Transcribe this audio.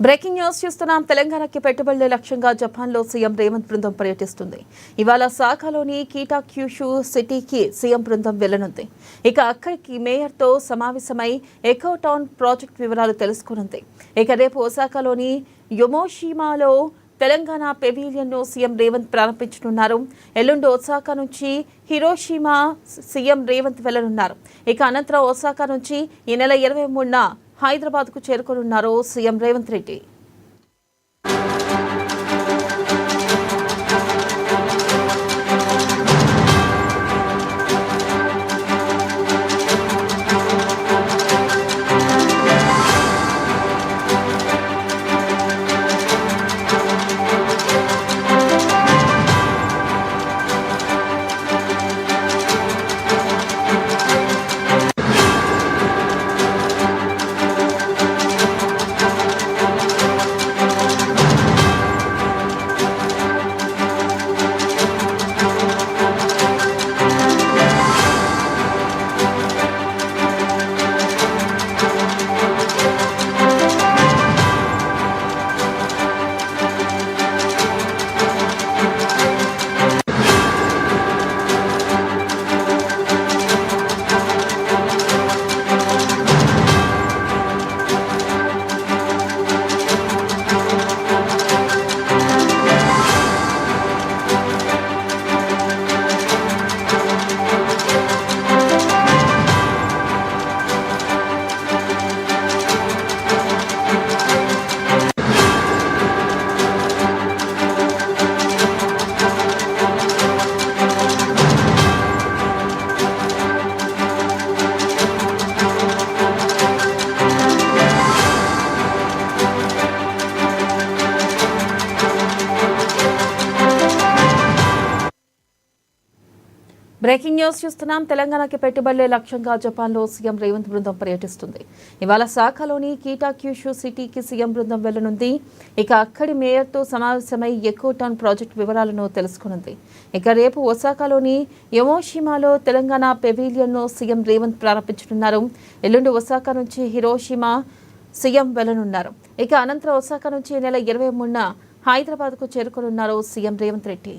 Breaking news చూస్తున్నాం. తెలంగాణకి పెట్టుబడుల లక్ష్యంగా జపాన్లో సీఎం రేవంత్ బృందం పర్యటిస్తుంది. ఇవాళ శాఖలోని కిటాక్యుషు సిటీకి సీఎం బృందం వెళ్లనుంది. ఇక అక్కడికి మేయర్తో సమావేశమై ఎకో టౌన్ ప్రాజెక్టు వివరాలు తెలుసుకోనుంది. ఇక రేపు ఒసాకాలోని యొమోషిమాలో తెలంగాణ పెవిలియన్ను సీఎం రేవంత్ ప్రారంభించనున్నారు. ఎల్లుండి ఒసాకా నుంచి హిరోషిమా సీఎం రేవంత్ వెళ్లనున్నారు. ఇక అనంతరం ఒసాకా నుంచి ఈ నెల 23న హైదరాబాద్కు చేరుకోనున్నారు CM Revanth Reddy. Breaking news చూస్తున్నాం. తెలంగాణకి పెట్టుబడులే లక్ష్యంగా జపాన్లో సీఎం రేవంత్ బృందం పర్యటిస్తుంది. ఇవాళ శాఖలోని కిటాక్యుషు సిటీకి సీఎం బృందం వెళ్లనుంది. ఇక అక్కడి మేయర్తో సమావేశమై ఎకో టౌన్ ప్రాజెక్టు వివరాలను తెలుసుకునుంది. ఇక రేపు ఒసాకాలోని యొమోషిమాలో తెలంగాణ పెవిలియన్ను సీఎం రేవంత్ ప్రారంభించనున్నారు. ఎల్లుండి ఒసాకా నుంచి హిరోషిమా సీఎం వెళ్లనున్నారు. ఇక అనంతరం ఒసాకా నుంచి ఈ నెల 23న హైదరాబాద్కు చేరుకోనున్నారు సీఎం రేవంత్ రెడ్డి.